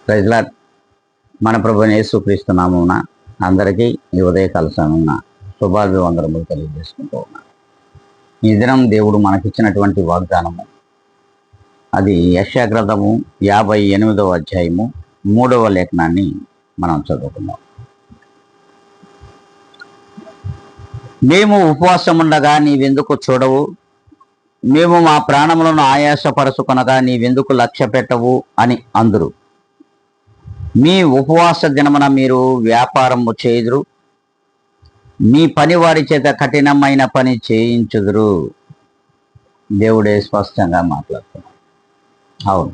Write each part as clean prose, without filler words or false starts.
Praise lord. మన ప్రభువైన యేసుక్రీస్తు నామమున అందరికీ ఈ ఉదయకాల సమయమున శుభాభివందనములు తెలియజేసుకుంటూ ఉన్నాను. ఈ దినం దేవుడు మనకిచ్చినటువంటి వాగ్దానము, అది యెషయా గ్రంథము 58వ అధ్యాయము 3వ లేఖనాన్ని మనం చదువుకుందాం. మేము ఉపవాసముండగా నీవెందుకు చూడవు, మేము మా ప్రాణములను ఆయాసపరచుకొనగా నీవెందుకు లక్ష్య పెట్టవు అని అందురు. మీ ఉపవాస దినమున మీరు వ్యాపారము చేయుదురు, మీ పని వారి చేత కఠినమైన పని చేయించుదురు. దేవుడే స్పష్టంగా మాట్లాడుతున్నాడు. అవును,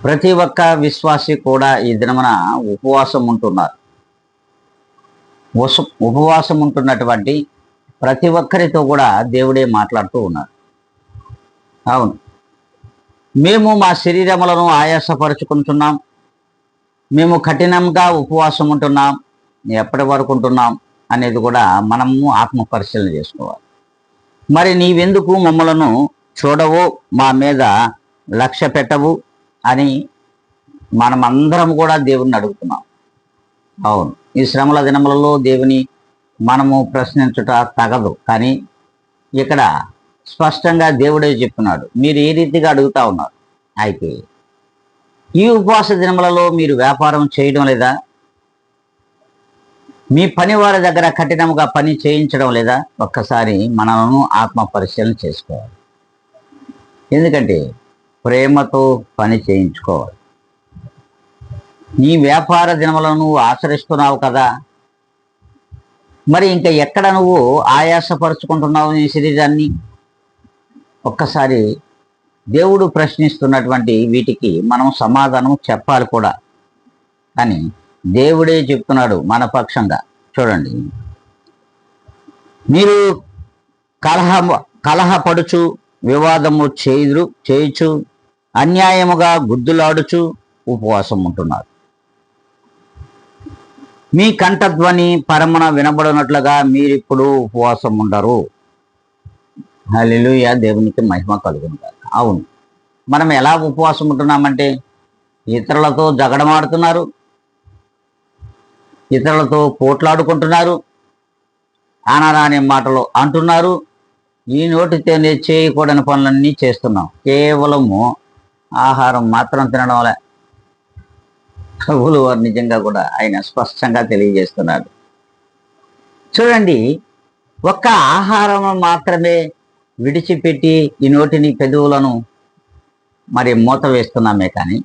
ప్రతి ఒక్క విశ్వాసి కూడా ఈ దినమున ఉపవాసం ఉంటున్నారు. ఉపవాసం ఉంటున్నటువంటి ప్రతి ఒక్కరితో కూడా దేవుడే మాట్లాడుతూ ఉన్నారు. అవును, మేము మా శరీరములను ఆయాసపరుచుకుంటున్నాం, మేము కఠినంగా ఉపవాసం ఉంటున్నాం, ఎప్పటి వరకు ఉంటున్నాం అనేది కూడా మనము ఆత్మ పరిశీలన చేసుకోవాలి. మరి నీవెందుకు మమ్మలను చూడవు, మా మీద లక్ష్య పెట్టవు అని మనమందరం కూడా దేవుణ్ణి అడుగుతున్నాం. అవును, ఈ శ్రమల దినములలో దేవుని మనము ప్రశ్నించుట తగదు, కానీ ఇక్కడ స్పష్టంగా దేవుడే చెప్తున్నాడు, మీరు ఏ రీతిగా అడుగుతా ఉన్నారు. అయితే ఈ ఉపవాస దినములలో మీరు వ్యాపారం చేయడం లేదా, మీ పని వారి దగ్గర కఠినంగా పని చేయించడం లేదా? ఒక్కసారి మనము ఆత్మ పరిశీలన చేసుకోవాలి. ఎందుకంటే ప్రేమతో పని చేయించుకోవాలి. నీ వ్యాపార దినములను నువ్వు ఆచరిస్తున్నావు కదా, మరి ఇంకా ఎక్కడ నువ్వు ఆయాసపరుచుకుంటున్నావు నీ శరీరాన్ని? ఒక్కసారి దేవుడు ప్రశ్నిస్తున్నటువంటి వీటికి మనం సమాధానం చెప్పాలి కూడా. కానీ దేవుడే చెప్తున్నాడు మన పక్షంగా. చూడండి, మీరు కలహపడుచు వివాదము చేయుచు అన్యాయముగా గుద్దులాడుచు ఉపవాసం ఉంటున్నారు. మీ కంఠధ్వని పరమన వినబడినట్లుగా మీరిప్పుడు ఉపవాసం ఉండరు. హల్లెలూయా, దేవునికి మహిమ కలుగును గాక. అవును, మనం ఎలా ఉపవాసం ఉంటున్నామంటే ఇతరులతో జగడమాడుతున్నారు, ఇతరులతో పోట్లాడుకుంటున్నారు, అనరాని మాటలు అంటున్నారు, ఈ నోటితోనే చేయకూడని పనులన్నీ చేస్తున్నాం. కేవలము ఆహారం మాత్రం తినడం వల్ల ప్రభువులు వారు నిజంగా కూడా ఆయన స్పష్టంగా తెలియజేస్తున్నాడు. చూడండి, ఒక్క ఆహారం మాత్రమే విడిచిపెట్టి ఈ నోటిని పెదవులను మరి మూత వేస్తున్నామే, కానీ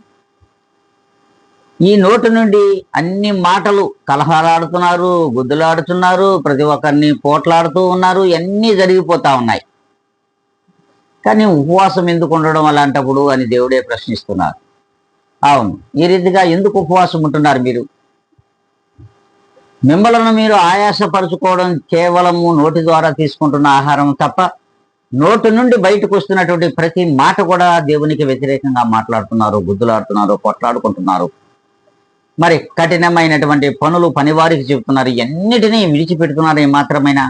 ఈ నోటి నుండి అన్ని మాటలు కలహాలాడుతున్నారు, గుద్దులాడుతున్నారు, ప్రతి ఒక్కరిని పోట్లాడుతూ ఉన్నారు, ఇవన్నీ జరిగిపోతా ఉన్నాయి. కానీ ఉపవాసం ఎందుకు ఉండడం అలాంటప్పుడు అని దేవుడే ప్రశ్నిస్తున్నారు. అవును, ఈ రీతిగా ఎందుకు ఉపవాసం ఉంటున్నారు మీరు? మిమ్మల్ని మీరు ఆయాసపరుచుకోవడం కేవలము నోటి ద్వారా తీసుకుంటున్న ఆహారం తప్ప, నోటి నుండి బయటకు వస్తున్నటువంటి ప్రతి మాట కూడా దేవునికి వ్యతిరేకంగా మాట్లాడుతున్నారు, గుద్దులాడుతున్నారు, పొట్లాడుకుంటున్నారు, మరి కఠినమైనటువంటి పనులు పనివారికి చెబుతున్నారు, ఎన్నిటినీ విడిచిపెడుతున్నారు. ఏమాత్రమైనా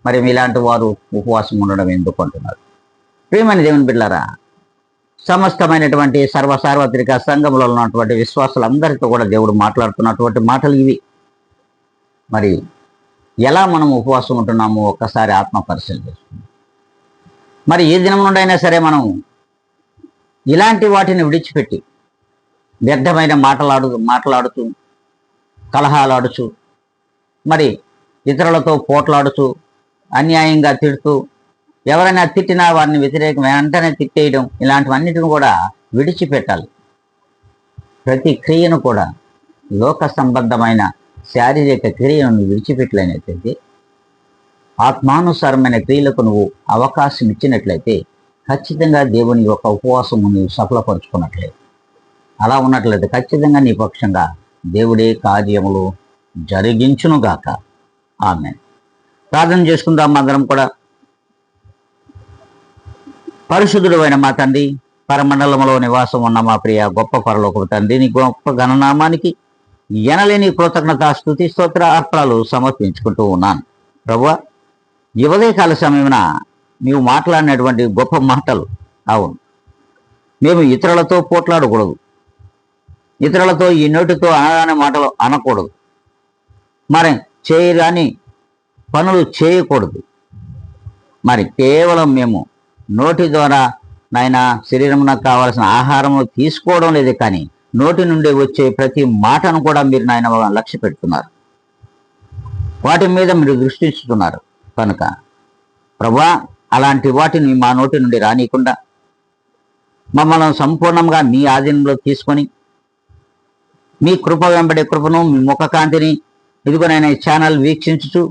మరి మీలాంటి వారు ఉపవాసం ఉండడం ఎందుకు అంటున్నారు? ప్రియమైన దేవుని బిడ్డలారా, సమస్తమైనటువంటి సార్వత్రిక సంఘములో ఉన్నటువంటి విశ్వాసులందరితో కూడా దేవుడు మాట్లాడుతున్నటువంటి మాటలు ఇవి. మరి ఎలా మనం ఉపవాసం ఉంటున్నామో ఒక్కసారి ఆత్మ పరిశీలన చేసుకుందాం. మరి ఏ దినం నుండైనా సరే మనం ఇలాంటి వాటిని విడిచిపెట్టి వ్యర్థమైన మాట్లాడుతూ కలహాలాడుచు, మరి ఇతరులతో పోట్లాడుతూ, అన్యాయంగా తిడుతూ, ఎవరైనా తిట్టినా వారిని వ్యతిరేకం వెంటనే తిట్టేయడం, ఇలాంటివన్నిటిని కూడా విడిచిపెట్టాలి. ప్రతి క్రియను కూడా లోక సంబంధమైన శారీరక క్రియలను విడిచిపెట్టలేనట్లయితే, ఆత్మానుసారమైన క్రియలకు నువ్వు అవకాశం ఇచ్చినట్లయితే ఖచ్చితంగా దేవుని యొక్క ఉపవాసము నువ్వు సఫలపరుచుకున్నట్లయితే, అలా ఉన్నట్లయితే ఖచ్చితంగా నీ పక్షంగా దేవుడే కార్యములు జరిగించునుగాక. ఆమేన్. ప్రార్థన చేసుకుందాం అందరం కూడా. పరిశుద్ధుడు అయిన మా తండ్రి, పరమండలంలో నివాసం ఉన్న మా ప్రియ గొప్ప పరలోకపు తండ్రి, నీ గొప్ప ఘననామానికి ఎనలేని కృతజ్ఞత స్తుతి స్తోత్ర అర్పణలు సమర్పించుకుంటూ ఉన్నాను. ప్రభువా, ఈ ఉదయకాల సమయమున నీవు మాట్లాడినటువంటి గొప్ప మాటలు, అవును, మేము ఇతరులతో పోట్లాడకూడదు, ఇతరులతో ఈ నోటితో అనరాని మాటలు అనకూడదు, మరి చేయరాని పనులు చేయకూడదు. మరి కేవలం మేము నోటి ద్వారా నాయన శరీరమునకు కావాల్సిన ఆహారము తీసుకోవడం లేదు, కానీ నోటి నుండి వచ్చే ప్రతి మాటను కూడా మీరు నాయన లక్ష్య పెడుతున్నారు, వాటి మీద మీరు దృష్టిస్తున్నారు. కనుక ప్రభువా, అలాంటి వాటిని మా నోటి నుండి రానియకుండా మమ్మల్ని సంపూర్ణంగా మీ ఆధీనంలో తీసుకొని మీ కృప వెంబడే కృపను, మీ ముఖకాంతిని ఇదిగోనైనా ఈ ఛానల్ వీక్షించుచు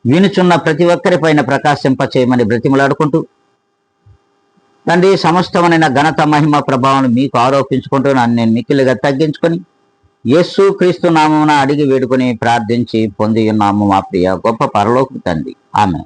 వినుచున్న ప్రతి ఒక్కరి పైన ప్రకాశింపచేయమని బ్రతిమలాడుకుంటూ తండ్రి, సమస్తమైన ఘనత మహిమ ప్రభావం మీకు ఆరోపించుకుంటూ నన్ను నేను మిక్కిలిగా తగ్గించుకొని యేసు క్రీస్తు నామమున అడిగి వేడుకొని ప్రార్థించి పొంది ఉన్నాము మా ప్రియ గొప్ప పరలోక తండ్రి. ఆమె.